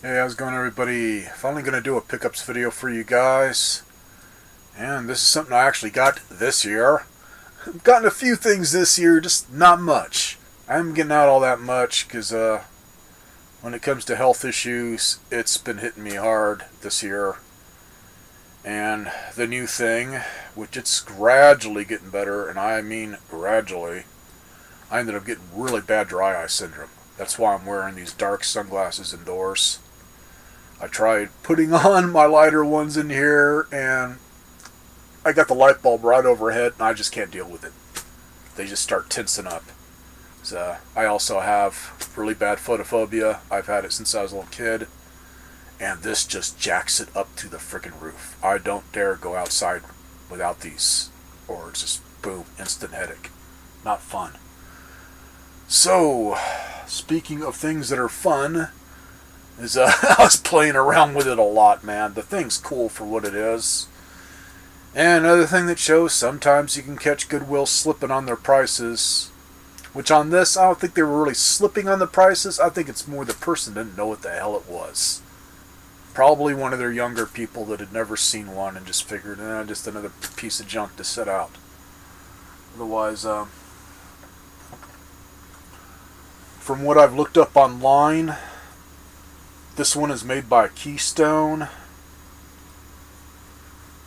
Hey, how's it going, everybody? Finally going to do a pickups video for you guys. And this is something I actually got this year. I've gotten a few things this year, just not much. I haven't getting out all that much because when it comes to health issues, it's been hitting me hard this year. And the new thing, which it's gradually getting better, and I mean gradually, I ended up getting really bad dry eye syndrome. That's why I'm wearing these dark sunglasses indoors. I tried putting on my lighter ones in here, and I got the light bulb right overhead, and I just can't deal with it. They just start tensing up. So, I also have really bad photophobia. I've had it since I was a little kid, and this just jacks it up to the freaking roof. I don't dare go outside without these, or it's just boom, instant headache. Not fun. So, speaking of things that are fun, I was playing around with it a lot, man. The thing's cool for what it is. And another thing that shows, sometimes you can catch Goodwill slipping on their prices. Which on this, I don't think they were really slipping on the prices. I think it's more the person didn't know what the hell it was. Probably one of their younger people that had never seen one and just figured, just another piece of junk to set out. Otherwise, from what I've looked up online, this one is made by Keystone,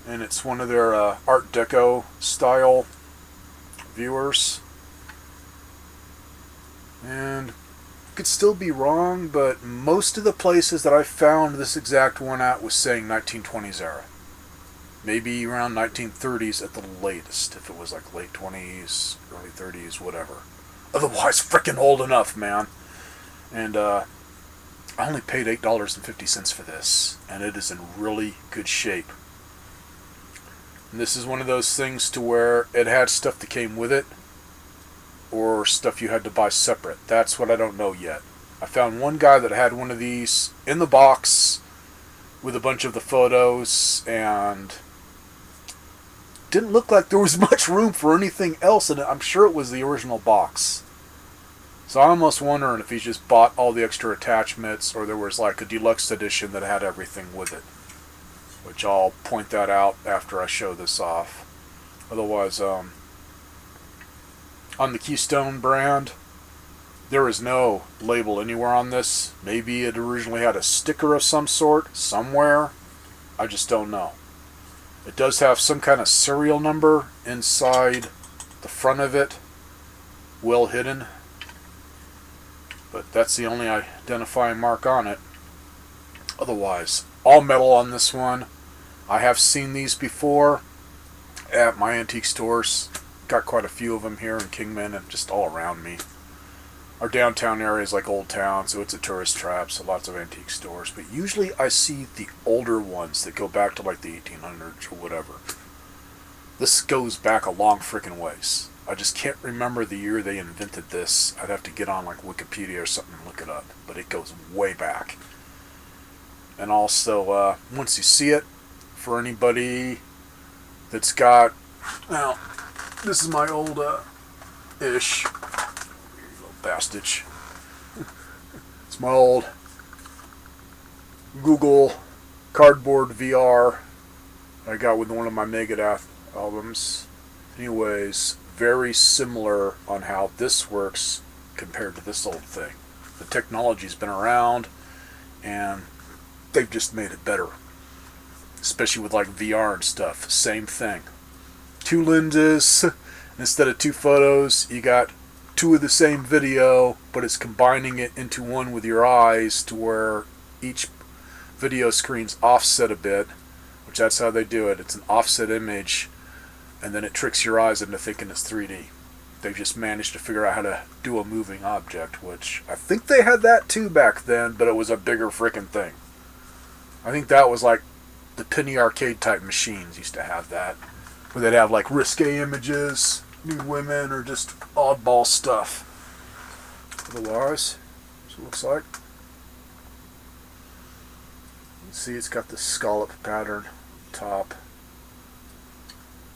and it's one of their Art Deco style viewers. And could still be wrong, but most of the places that I found this exact one at was saying 1920s era. Maybe around 1930s at the latest, if it was like late 20s, early 30s, whatever. Otherwise, freaking old enough, man. And I only paid $8.50 for this, and it is in really good shape. And this is one of those things to where it had stuff that came with it, or stuff you had to buy separate. That's what I don't know yet. I found one guy that had one of these in the box with a bunch of the photos, and didn't look like there was much room for anything else in it. I'm sure it was the original box. So I'm almost wondering if he's just bought all the extra attachments, or there was like a deluxe edition that had everything with it. Which I'll point that out after I show this off. Otherwise, on the Keystone brand, there is no label anywhere on this. Maybe it originally had a sticker of some sort somewhere. I just don't know. It does have some kind of serial number inside the front of it, well hidden. But that's the only identifying mark on it. Otherwise, all metal on this one. I have seen these before at my antique stores. Got quite a few of them here in Kingman and just all around me. Our downtown area is like Old Town, so it's a tourist trap, so lots of antique stores. But usually I see the older ones that go back to like the 1800s or whatever. This goes back a long freaking ways. I just can't remember the year they invented this. I'd have to get on like Wikipedia or something and look it up. But it goes way back. And also, once you see it, for anybody that's got, well, this is my old, ish, little bastard. It's my old Google Cardboard VR I got with one of my Megadeth albums. Anyways, very similar on how this works compared to this old thing. The technology's been around, and they've just made it better. Especially with like VR and stuff. Same thing. 2 lenses. Instead of 2 photos, you got 2 of the same video, but it's combining it into one with your eyes to where each video screen's offset a bit, which that's how they do it. It's an offset image, and then it tricks your eyes into thinking it's 3D. They've just managed to figure out how to do a moving object, which I think they had that too back then, but it was a bigger freaking thing. I think that was like the penny arcade type machines used to have that, where they'd have like risque images, nude women, or just oddball stuff. Otherwise, that's what it looks like. You can see it's got the scallop pattern top.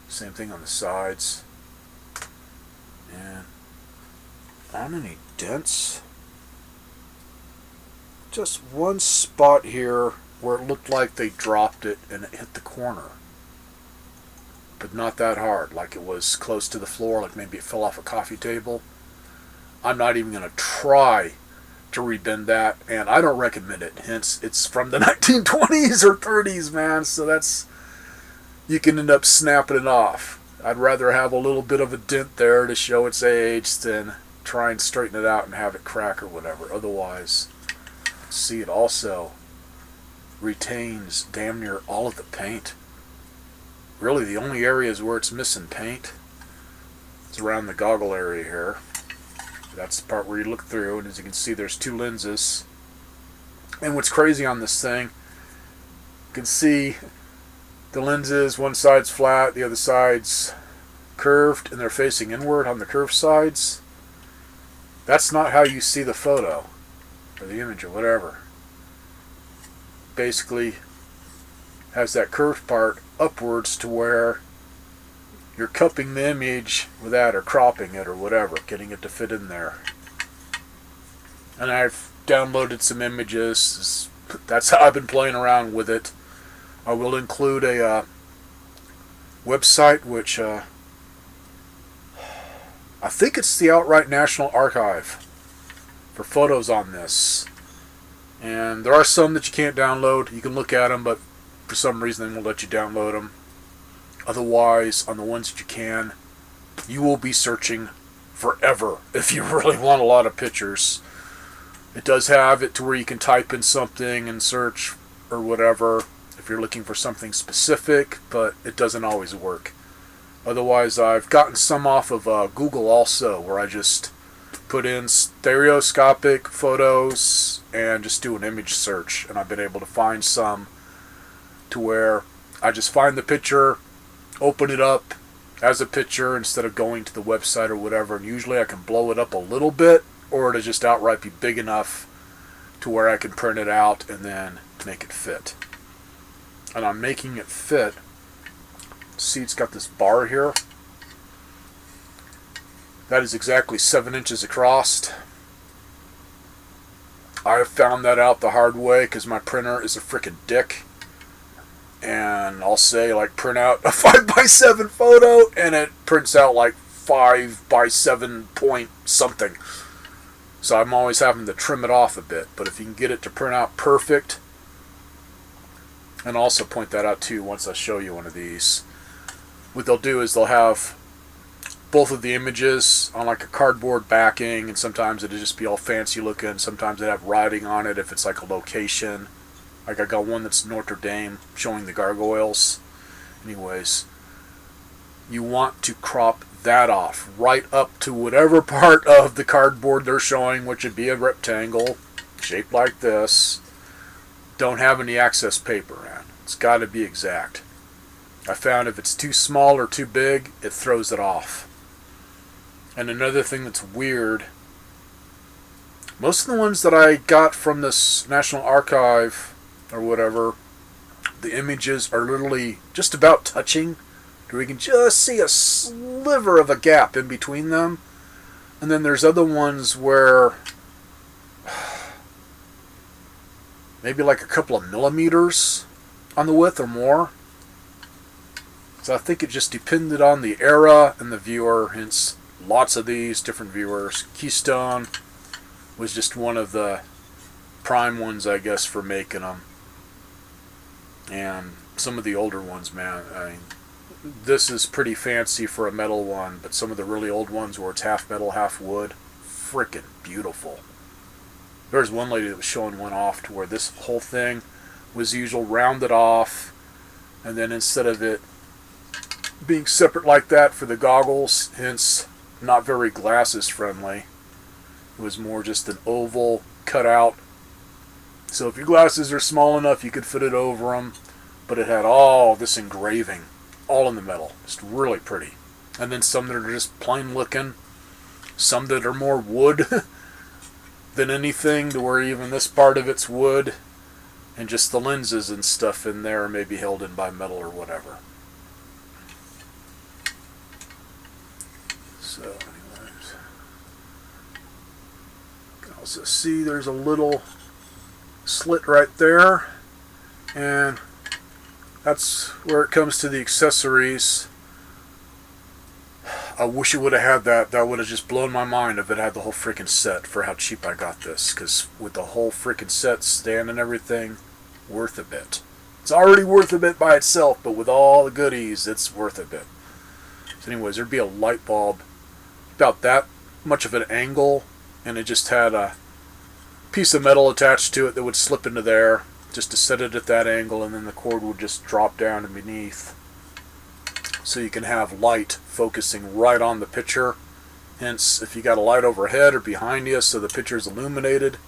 Same thing on the sides. And on any dents, just one spot here where it looked like they dropped it and it hit the corner. But not that hard, like it was close to the floor, like maybe it fell off a coffee table. I'm not even going to try to rebend that, and I don't recommend it. Hence, it's from the 1920s or 30s, man, so that's, you can end up snapping it off. I'd rather have a little bit of a dent there to show its age than try and straighten it out and have it crack or whatever. Otherwise, see, it also retains damn near all of the paint. Really, the only areas where it's missing paint is around the goggle area here. That's the part where you look through, and as you can see, there's two lenses. And what's crazy on this thing, you can see the lenses, one side's flat, the other side's curved, and they're facing inward on the curved sides. That's not how you see the photo, or the image, or whatever. Basically, has that curved part upwards to where you're cupping the image with that, or cropping it, or whatever, getting it to fit in there. And I've downloaded some images. That's how I've been playing around with it. I will include a website which I think it's the outright National Archive for photos on this. And there are some that you can't download. You can look at them, but for some reason they won't let you download them. Otherwise, on the ones that you can, you will be searching forever if you really want a lot of pictures. It does have it to where you can type in something and search or whatever if you're looking for something specific, but it doesn't always work. Otherwise, I've gotten some off of Google also, where I just put in stereoscopic photos and just do an image search, and I've been able to find some to where I just find the picture, open it up as a picture instead of going to the website or whatever, and usually I can blow it up a little bit, or it'll just outright be big enough to where I can print it out and then make it fit. And I'm making it fit. See, it's got this bar here. That is exactly 7 inches across. I have found that out the hard way because my printer is a frickin' dick. And I'll say, like, print out a 5x7 photo, and it prints out like 5x7 point something. So I'm always having to trim it off a bit. But if you can get it to print out perfect, and I'll also point that out too once I show you one of these, what they'll do is they'll have both of the images on like a cardboard backing, and sometimes it'll just be all fancy looking. Sometimes they have writing on it if it's like a location. Like I got one that's Notre Dame showing the gargoyles. Anyways, you want to crop that off right up to whatever part of the cardboard they're showing, which would be a rectangle shaped like this. Don't have any excess paper in. It's got to be exact. I found if it's too small or too big, it throws it off. And another thing that's weird, most of the ones that I got from this National Archive or whatever, the images are literally just about touching, where you can just see a sliver of a gap in between them. And then there's other ones where maybe like a couple of millimeters on the width or more. So I think it just depended on the era and the viewer, hence lots of these different viewers. Keystone was just one of the prime ones, I guess, for making them. And some of the older ones, man, I mean, this is pretty fancy for a metal one, but some of the really old ones where it's half metal, half wood, frickin' beautiful. There's one lady that was showing one off to where this whole thing was usual rounded off, and then instead of it being separate like that for the goggles, hence not very glasses friendly, it was more just an oval cut out. So if your glasses are small enough, you could fit it over them, but it had all this engraving, all in the metal. Just really pretty. And then some that are just plain looking, some that are more wood than anything, to where even this part of it's wood, and just the lenses and stuff in there may be held in by metal or whatever. So anyways, you can also see there's a little slit right there, and that's where it comes to the accessories. I wish it would have had that. That would have just blown my mind if it had the whole freaking set for how cheap I got this. Because with the whole freaking set, stand and everything, worth a bit. It's already worth a bit by itself, but with all the goodies, it's worth a bit. So anyways, there'd be a light bulb about that much of an angle, and it just had a piece of metal attached to it that would slip into there just to set it at that angle, and then the cord would just drop down and beneath. So you can have light focusing right on the picture. Hence, if you got a light overhead or behind you so the picture is illuminated.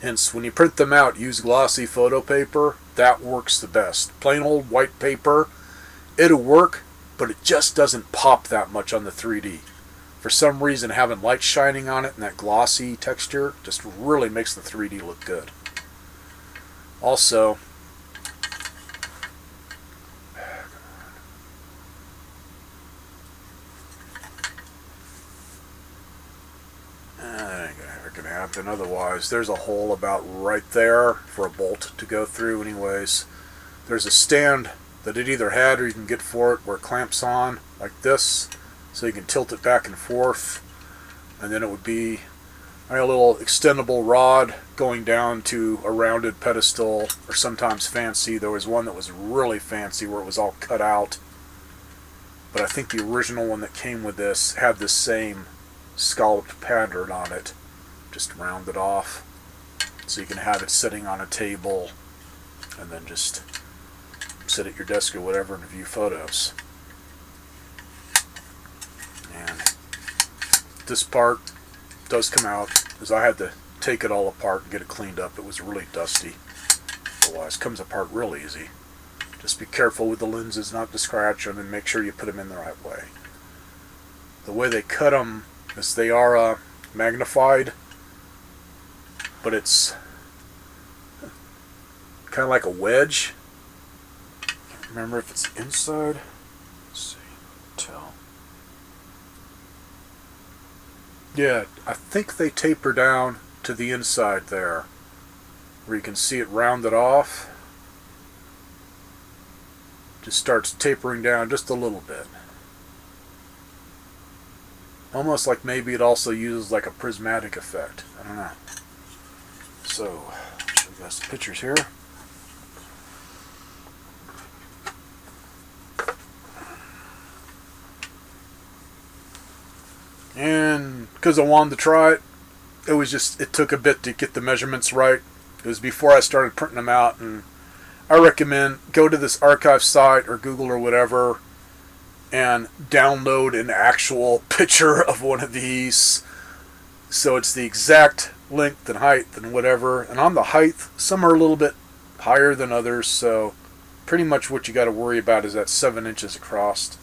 Hence, when you print them out, use glossy photo paper. That works the best. Plain old white paper, it'll work, but it just doesn't pop that much on the 3D. For some reason, having light shining on it and that glossy texture just really makes the 3D look good. Also, can happen otherwise. There's a hole about right there for a bolt to go through anyways. There's a stand that it either had or you can get for it where it clamps on like this, so you can tilt it back and forth, and then it would be a little extendable rod going down to a rounded pedestal, or sometimes fancy. There was one that was really fancy where it was all cut out, but I think the original one that came with this had the same scalloped pattern on it, just rounded off, so you can have it sitting on a table and then just sit at your desk or whatever and view photos. And this part does come out, because I had to take it all apart and get it cleaned up. It was really dusty. Otherwise, it comes apart real easy. Just be careful with the lenses not to scratch them, and make sure you put them in the right way. The way they cut them is they are magnified, but it's kind of like a wedge. Can't remember if it's inside. Let's see. Tell. Yeah, I think they taper down to the inside there, where you can see it rounded off. Just starts tapering down just a little bit. Almost like maybe it also uses like a prismatic effect. I don't know. So, I'll show you guys the pictures here. And because I wanted to try it, it took a bit to get the measurements right. It was before I started printing them out, and I recommend go to this archive site or Google or whatever and download an actual picture of one of these, so it's the exact length and height and whatever. And on the height, some are a little bit higher than others, so pretty much what you got to worry about is that 7 inches across.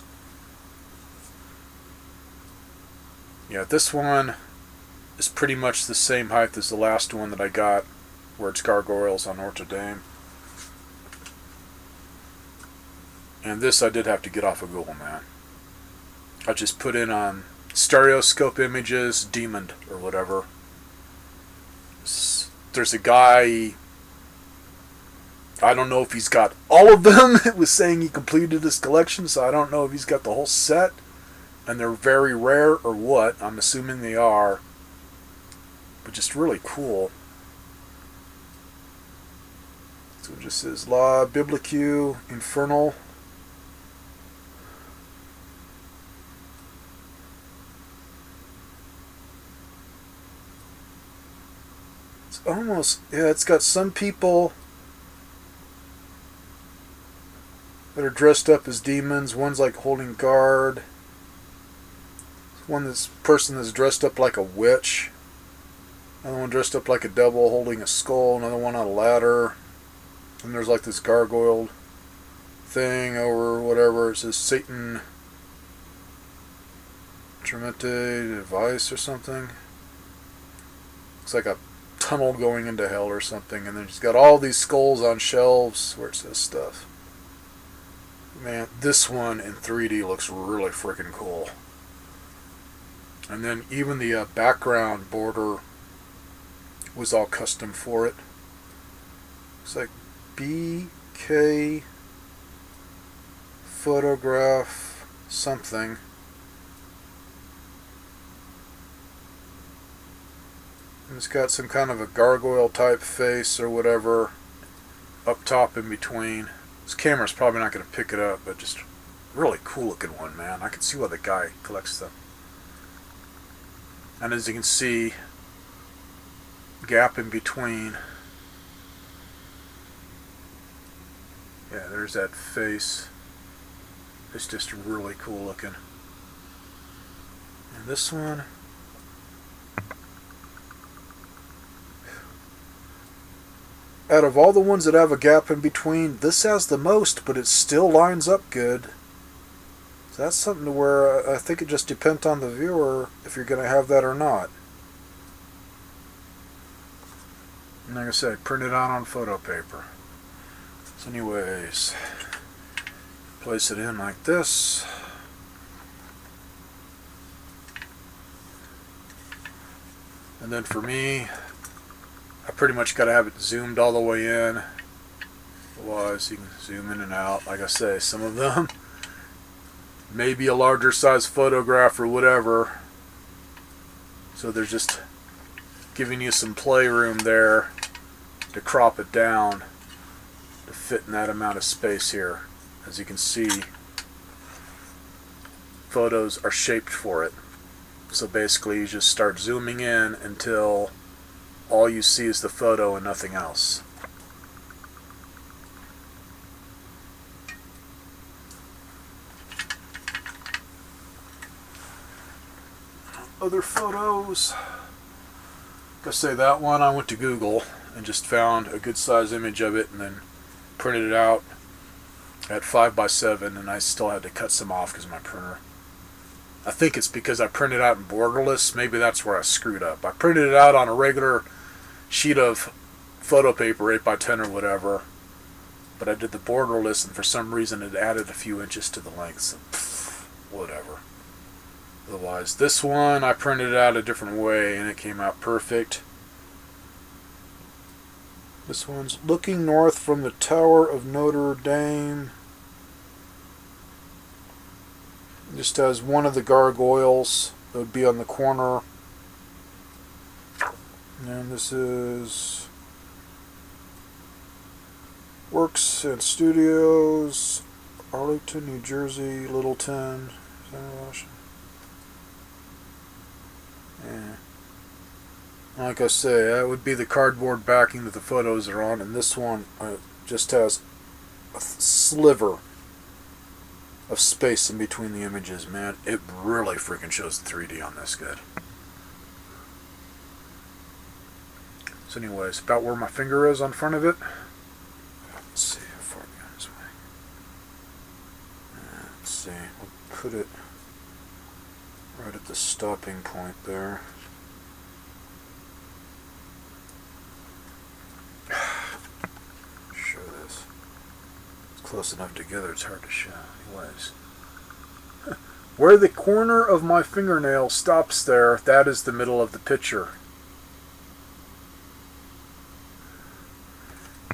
Yeah, this one is pretty much the same height as the last one that I got, where it's gargoyles on Notre Dame. And this I did have to get off of Google, man. I just put in on stereoscope images, demon or whatever. There's a guy, I don't know if he's got all of them. It was saying he completed his collection, so I don't know if he's got the whole set, and they're very rare or what. I'm assuming they are, but just really cool. So it just says La Biblique Infernal. Almost, yeah, it's got some people that are dressed up as demons. One's like holding guard. This person that's dressed up like a witch. Another one dressed up like a devil holding a skull. Another one on a ladder. And there's like this gargoyle thing over whatever. It says Satan Tremente Device or something. Looks like a tunnel going into hell or something, and then he's got all these skulls on shelves where it says stuff. Man, this one in 3D looks really freaking cool. And then even the background border was all custom for it. It's like BK photograph something. And it's got some kind of a gargoyle type face or whatever up top in between. This camera's probably not going to pick it up, but just really cool looking one, man. I can see why the guy collects them. And as you can see, gap in between. Yeah, there's that face. It's just really cool looking. And this one, out of all the ones that have a gap in between, this has the most, but it still lines up good. So that's something to where I think it just depends on the viewer if you're going to have that or not. And like I said, print it out on photo paper. So anyways, place it in like this. And then for me, I pretty much got to have it zoomed all the way in. Otherwise, you can zoom in and out. Like I say, some of them maybe a larger size photograph or whatever. So they're just giving you some playroom there to crop it down to fit in that amount of space here. As you can see, photos are shaped for it. So basically you just start zooming in until all you see is the photo and nothing else. Other photos. Like I say, that one I went to Google and just found a good size image of it and then printed it out at 5x7, and I still had to cut some off because of my printer. I think it's because I printed out in borderless. Maybe that's where I screwed up. I printed it out on a regular sheet of photo paper, 8x10 or whatever, but I did the borderless, and for some reason it added a few inches to the length. So, whatever. Otherwise, this one I printed it out a different way and it came out perfect. This one's looking north from the Tower of Notre Dame. Just has one of the gargoyles that would be on the corner. And this is Works and Studios, Arlington, New Jersey, Littleton, Center Washington. Yeah. Like I say, that would be the cardboard backing that the photos are on, and this one just has a sliver of space in between the images, man. It really freaking shows the 3D on this good. So anyways, about where my finger is on front of it. Let's see how far behind this way. Let's see, we'll put it right at the stopping point there. Show this. It's close enough together, it's hard to show. Anyways. Where the corner of my fingernail stops there, that is the middle of the picture.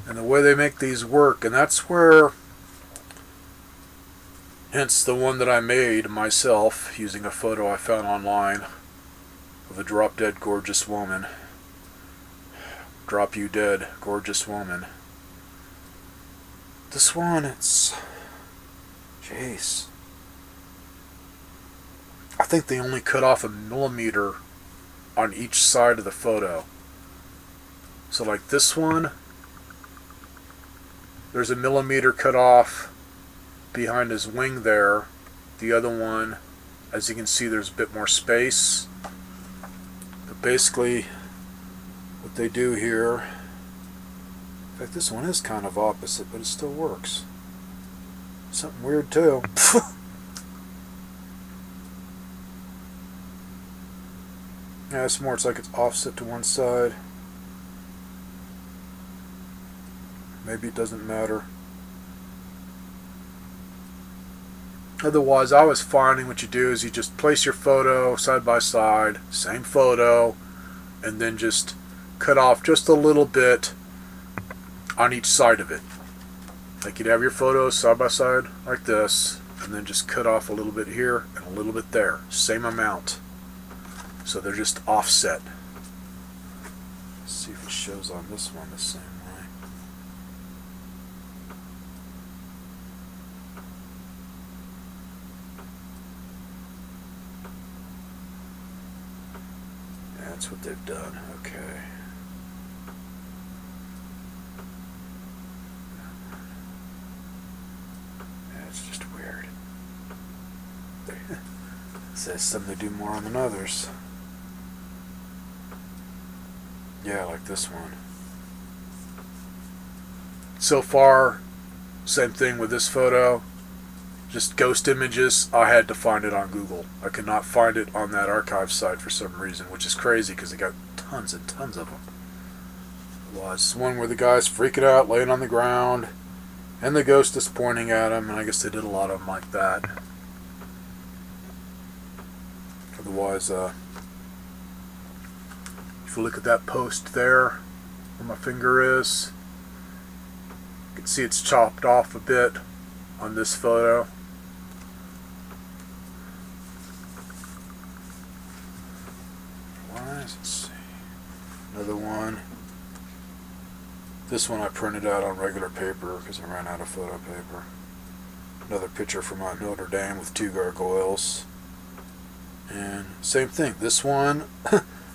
And the way they make these work, and that's where, hence the one that I made myself using a photo I found online of a drop dead gorgeous woman. Drop you dead gorgeous woman. This one, it's, jeez, I think they only cut off 1 millimeter on each side of the photo. So like this one, there's 1 millimeter cut off behind his wing there. The other one, as you can see, there's a bit more space. But basically, what they do here, in fact this one is kind of opposite, but it still works. Something weird too. Yeah, it's more, it's like it's offset to one side. Maybe it doesn't matter. Otherwise, I was finding what you do is you just place your photo side by side, same photo, and then just cut off just a little bit on each side of it. Like you'd have your photos side by side like this, and then just cut off a little bit here and a little bit there. Same amount. So they're just offset. Let's see if it shows on this one the same way. Yeah, that's what they've done. Okay. It's just weird. It says some they do more on than others. Yeah, like this one. So far, same thing with this photo. Just ghost images. I had to find it on Google. I could not find it on that archive site for some reason, which is crazy because they got tons and tons of them. Well, it's one where the guy's freaking out, laying on the ground, and the ghost is pointing at him, and I guess they did a lot of them like that. Otherwise, if you look at that post there, where my finger is, you can see it's chopped off a bit on this photo. Let's see. Another one. This one I printed out on regular paper because I ran out of photo paper. Another picture from Mount Notre Dame with 2 gargoyles. And same thing. This one,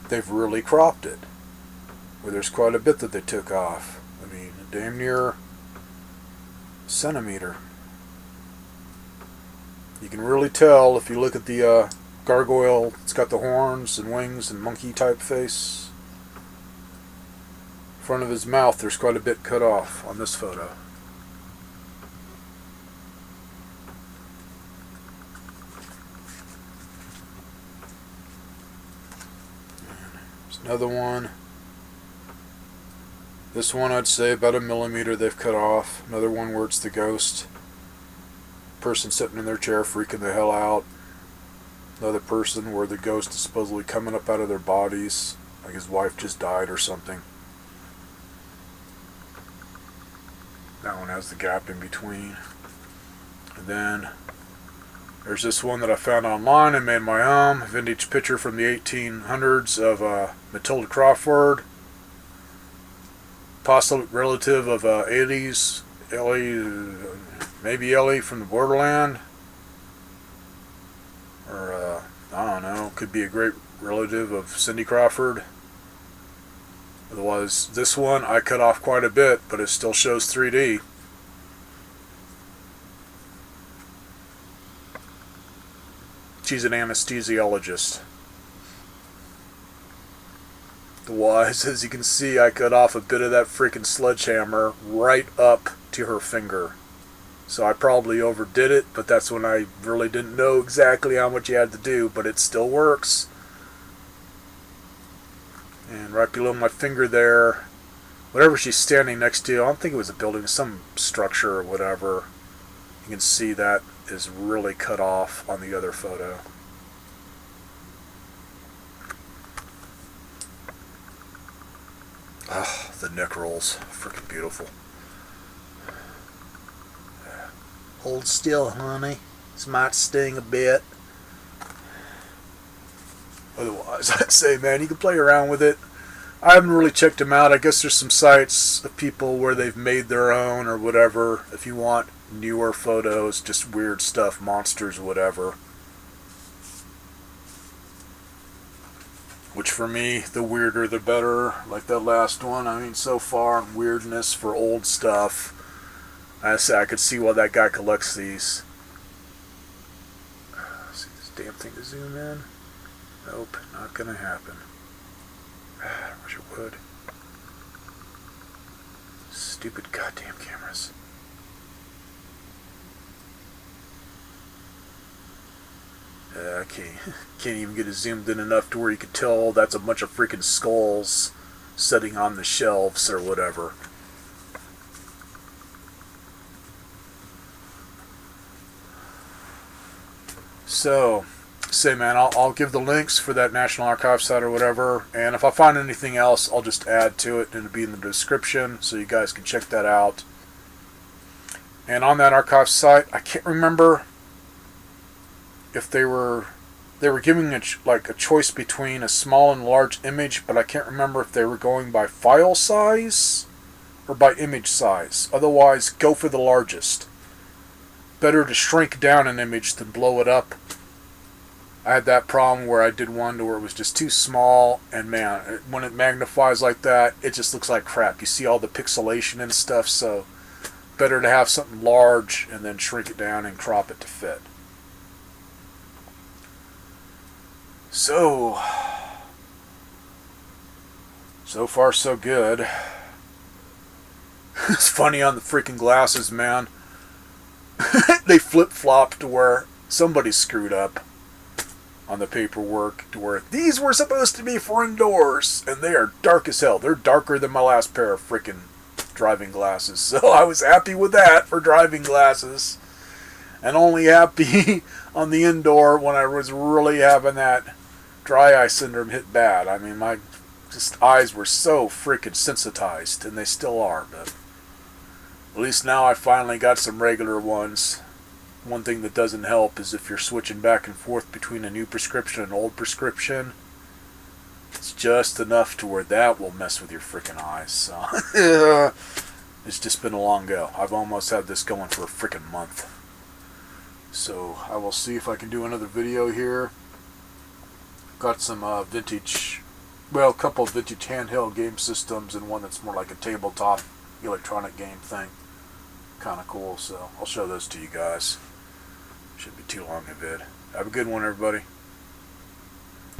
they've really cropped it. Where there's quite a bit that they took off. I mean, damn near a centimeter. You can really tell if you look at the gargoyle. It's got the horns and wings and monkey type face. Front of his mouth, there's quite a bit cut off on this photo. There's another one. This one I'd say about 1 millimeter they've cut off. Another one where it's the ghost. Person sitting in their chair freaking the hell out. Another person where the ghost is supposedly coming up out of their bodies. Like his wife just died or something. That one has the gap in between. And then there's this one that I found online and made my own. Vintage picture from the 1800s of Matilda Crawford. Possible relative of Ellie's. Maybe Ellie from the borderland. Or, I don't know. Could be a great relative of Cindy Crawford. Otherwise, this one I cut off quite a bit, but it still shows 3D. She's an anesthesiologist. Otherwise, as you can see, I cut off a bit of that freaking sledgehammer right up to her finger. So I probably overdid it, but that's when I really didn't know exactly how much you had to do, but it still works. And right below my finger there, whatever she's standing next to, I don't think it was a building, some structure or whatever. You can see that is really cut off on the other photo. Ah, the neck rolls. Freaking beautiful. Hold still, honey. This might sting a bit. Otherwise, I'd say, man, you can play around with it. I haven't really checked them out. I guess there's some sites of people where they've made their own or whatever. If you want newer photos, just weird stuff, monsters, whatever. Which for me, the weirder the better. Like that last one. I mean, so far, weirdness for old stuff. I say I could see why that guy collects these. See this damn thing to zoom in? Nope, not gonna happen. I wish it would. Stupid goddamn cameras. I can't even get it zoomed in enough to where you could tell that's a bunch of freaking skulls sitting on the shelves or whatever. So, say, man, I'll give the links for that National Archive site or whatever, and if I find anything else, I'll just add to it, and it'll be in the description, so you guys can check that out. And on that archive site, I can't remember if they were giving a choice between a small and large image, but I can't remember if they were going by file size or by image size. Otherwise, go for the largest. Better to shrink down an image than blow it up. I had that problem where I did one where it was just too small, and man, when it magnifies like that, it just looks like crap. You see all the pixelation and stuff, so better to have something large and then shrink it down and crop it to fit. So far so good. It's funny on the freaking glasses, man. They flip-flopped to where somebody screwed up on the paperwork to where these were supposed to be for indoors, and they are dark as hell. They're darker than my last pair of freaking driving glasses. So I was happy with that for driving glasses, and only happy on the indoor when I was really having that dry eye syndrome hit bad. I mean, my eyes were so freaking sensitized, and they still are, but at least now I finally got some regular ones. One thing that doesn't help is if you're switching back and forth between a new prescription and an old prescription, it's just enough to where that will mess with your freaking eyes. So it's just been a long go. I've almost had this going for a freaking month. So I will see if I can do another video here. Got some vintage, well, a couple of vintage handheld game systems and one that's more like a tabletop electronic game thing. Kind of cool, so I'll show those to you guys. Shouldn't be too long a vid. Have a good one, everybody.